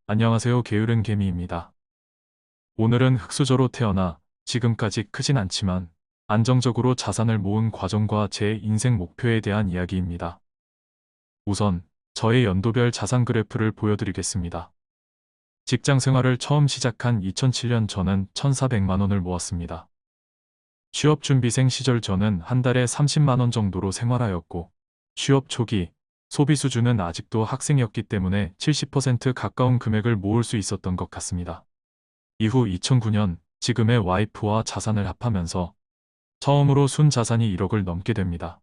안녕하세요. 게으른 개미입니다. 오늘은 흙수저로 태어나 지금까지 크진 않지만 안정적으로 자산을 모은 과정과 제 인생 목표에 대한 이야기입니다. 우선 저의 연도별 자산 그래프를 보여드리겠습니다. 직장 생활을 처음 시작한 2007년 저는 1,400만 원을 모았습니다. 취업 준비생 시절 저는 한 달에 30만 원 정도로 생활하였고, 취업 초기 소비 수준은 아직도 학생이었기 때문에 70% 가까운 금액을 모을 수 있었던 것 같습니다. 이후 2009년 지금의 와이프와 자산을 합하면서 처음으로 순 자산이 1억을 넘게 됩니다.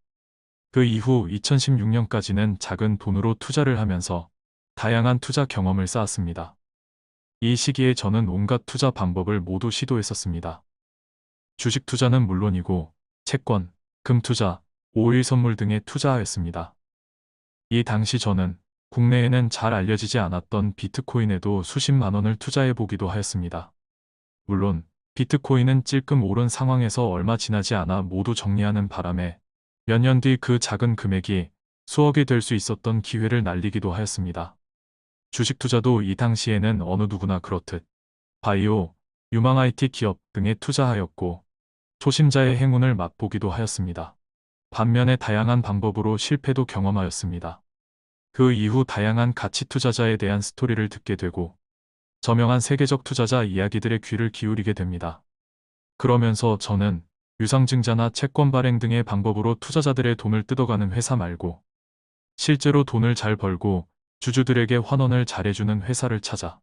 그 이후 2016년까지는 작은 돈으로 투자를 하면서 다양한 투자 경험을 쌓았습니다. 이 시기에 저는 온갖 투자 방법을 모두 시도했었습니다. 주식 투자는 물론이고 채권, 금 투자, 오일 선물 등에 투자하였습니다. 이 당시 저는 국내에는 잘 알려지지 않았던 비트코인에도 수십만 원을 투자해 보기도 하였습니다. 물론 비트코인은 찔끔 오른 상황에서 얼마 지나지 않아 모두 정리하는 바람에 몇 년 뒤 그 작은 금액이 수억이 될 수 있었던 기회를 날리기도 하였습니다. 주식 투자도 이 당시에는 어느 누구나 그렇듯 바이오, 유망 IT 기업 등에 투자하였고 초심자의 행운을 맛보기도 하였습니다. 반면에 다양한 방법으로 실패도 경험하였습니다. 그 이후 다양한 가치 투자자에 대한 스토리를 듣게 되고 저명한 세계적 투자자 이야기들의 귀를 기울이게 됩니다. 그러면서 저는 유상증자나 채권 발행 등의 방법으로 투자자들의 돈을 뜯어가는 회사 말고 실제로 돈을 잘 벌고 주주들에게 환원을 잘해주는 회사를 찾아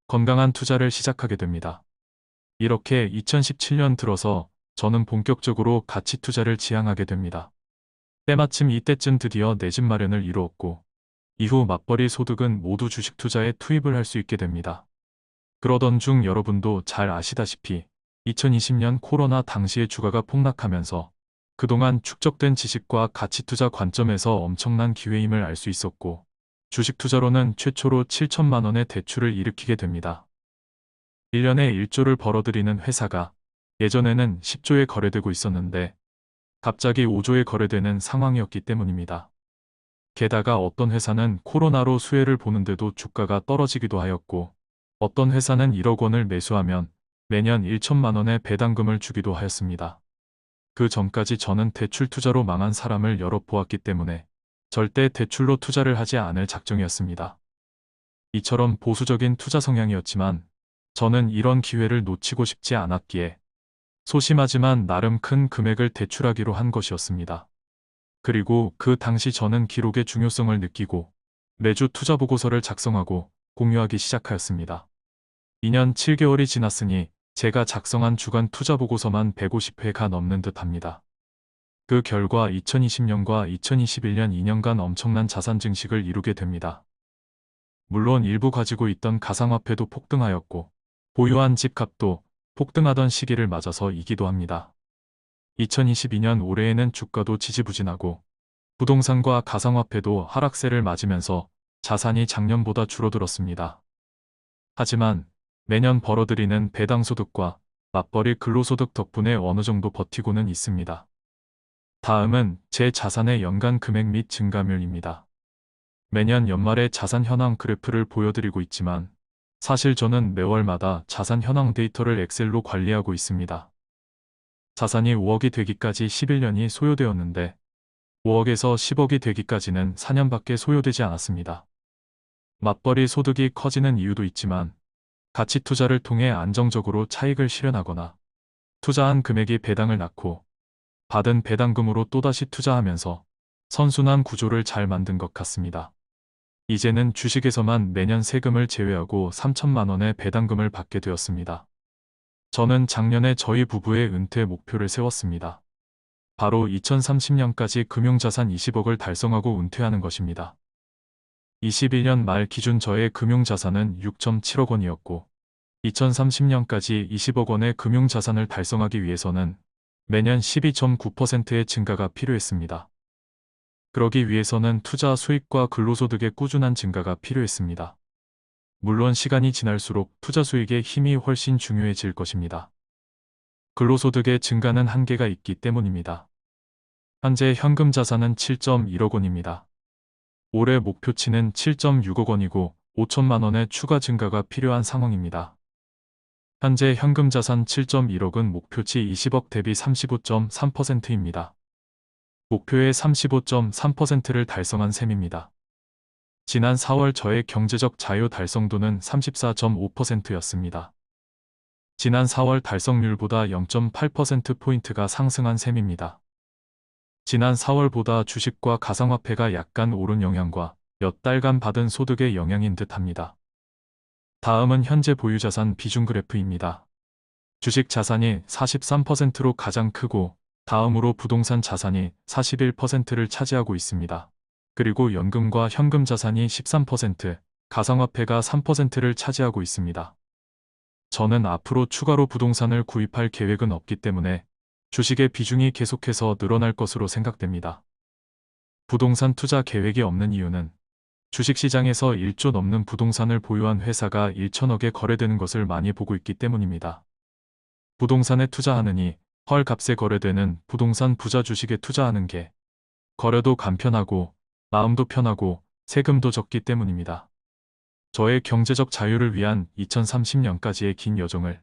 건강한 투자를 시작하게 됩니다. 이렇게 2017년 들어서 저는 본격적으로 가치 투자를 지향하게 됩니다. 때마침 이때쯤 드디어 내 집 마련을 이루었고 이후 맞벌이 소득은 모두 주식 투자에 투입을 할 수 있게 됩니다. 그러던 중 여러분도 잘 아시다시피 2020년 코로나 당시에 주가가 폭락하면서 그동안 축적된 지식과 가치 투자 관점에서 엄청난 기회임을 알 수 있었고 주식 투자로는 최초로 7천만 원의 대출을 일으키게 됩니다. 1년에 1조를 벌어들이는 회사가 예전에는 10조에 거래되고 있었는데 갑자기 5조에 거래되는 상황이었기 때문입니다. 게다가 어떤 회사는 코로나로 수혜를 보는데도 주가가 떨어지기도 하였고 어떤 회사는 1억 원을 매수하면 매년 1천만 원의 배당금을 주기도 하였습니다. 그 전까지 저는 대출 투자로 망한 사람을 여러 보았기 때문에 절대 대출로 투자를 하지 않을 작정이었습니다. 이처럼 보수적인 투자 성향이었지만 저는 이런 기회를 놓치고 싶지 않았기에 소심하지만 나름 큰 금액을 대출하기로 한 것이었습니다. 그리고 그 당시 저는 기록의 중요성을 느끼고 매주 투자 보고서를 작성하고 공유하기 시작하였습니다. 2년 7개월이 지났으니 제가 작성한 주간 투자 보고서만 150회가 넘는 듯 합니다. 그 결과 2020년과 2021년 2년간 엄청난 자산 증식을 이루게 됩니다. 물론 일부 가지고 있던 가상화폐도 폭등하였고 보유한 집값도 폭등하던 시기를 맞아서 이기도 합니다. 2022년 올해에는 주가도 지지부진하고 부동산과 가상화폐도 하락세를 맞으면서 자산이 작년보다 줄어들었습니다. 하지만 매년 벌어들이는 배당소득과 맞벌이 근로소득 덕분에 어느 정도 버티고는 있습니다. 다음은 제 자산의 연간 금액 및 증가율입니다. 매년 연말에 자산 현황 그래프를 보여드리고 있지만 사실 저는 매월마다 자산 현황 데이터를 엑셀로 관리하고 있습니다. 자산이 5억이 되기까지 11년이 소요되었는데 5억에서 10억이 되기까지는 4년밖에 소요되지 않았습니다. 맞벌이 소득이 커지는 이유도 있지만 가치 투자를 통해 안정적으로 차익을 실현하거나 투자한 금액이 배당을 낳고 받은 배당금으로 또다시 투자하면서 선순환 구조를 잘 만든 것 같습니다. 이제는 주식에서만 매년 세금을 제외하고 3천만 원의 배당금을 받게 되었습니다. 저는 작년에 저희 부부의 은퇴 목표를 세웠습니다. 바로 2030년까지 금융자산 20억을 달성하고 은퇴하는 것입니다. 21년 말 기준 저의 금융자산은 6.7억 원이었고 2030년까지 20억 원의 금융자산을 달성하기 위해서는 매년 12.9%의 증가가 필요했습니다. 그러기 위해서는 투자 수익과 근로소득의 꾸준한 증가가 필요했습니다. 물론 시간이 지날수록 투자 수익의 힘이 훨씬 중요해질 것입니다. 근로소득의 증가는 한계가 있기 때문입니다. 현재 현금 자산은 7.1억 원입니다. 올해 목표치는 7.6억 원이고 5천만 원의 추가 증가가 필요한 상황입니다. 현재 현금 자산 7.1억은 목표치 20억 대비 35.3%입니다. 목표의 35.3%를 달성한 셈입니다. 지난 4월 저의 경제적 자유 달성도는 34.5%였습니다. 지난 4월 달성률보다 0.8%포인트가 상승한 셈입니다. 지난 4월보다 주식과 가상화폐가 약간 오른 영향과 몇 달간 받은 소득의 영향인 듯합니다. 다음은 현재 보유자산 비중 그래프입니다. 주식 자산이 43%로 가장 크고 다음으로 부동산 자산이 41%를 차지하고 있습니다. 그리고 연금과 현금 자산이 13%, 가상화폐가 3%를 차지하고 있습니다. 저는 앞으로 추가로 부동산을 구입할 계획은 없기 때문에 주식의 비중이 계속해서 늘어날 것으로 생각됩니다. 부동산 투자 계획이 없는 이유는 주식시장에서 1조 넘는 부동산을 보유한 회사가 1천억에 거래되는 것을 많이 보고 있기 때문입니다. 부동산에 투자하느니 헐값에 거래되는 부동산 부자 주식에 투자하는 게 거래도 간편하고 마음도 편하고 세금도 적기 때문입니다. 저의 경제적 자유를 위한 2030년까지의 긴 여정을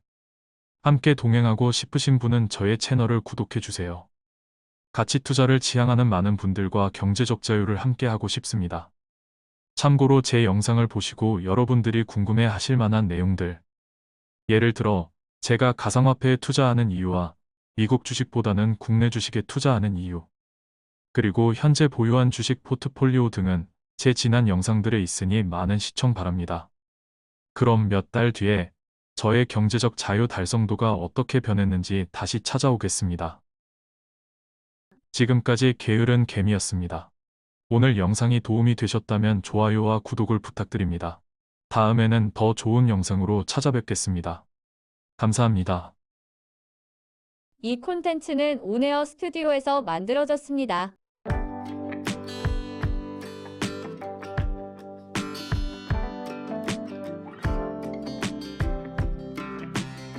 함께 동행하고 싶으신 분은 저의 채널을 구독해 주세요. 가치 투자를 지향하는 많은 분들과 경제적 자유를 함께 하고 싶습니다. 참고로 제 영상을 보시고 여러분들이 궁금해 하실 만한 내용들, 예를 들어 제가 가상화폐에 투자하는 이유와 미국 주식보다는 국내 주식에 투자하는 이유, 그리고 현재 보유한 주식 포트폴리오 등은 제 지난 영상들에 있으니 많은 시청 바랍니다. 그럼 몇 달 뒤에 저의 경제적 자유 달성도가 어떻게 변했는지 다시 찾아오겠습니다. 지금까지 게으른 개미였습니다. 오늘 영상이 도움이 되셨다면 좋아요와 구독을 부탁드립니다. 다음에는 더 좋은 영상으로 찾아뵙겠습니다. 감사합니다. 이 콘텐츠는 온에어 스튜디오에서 만들어졌습니다.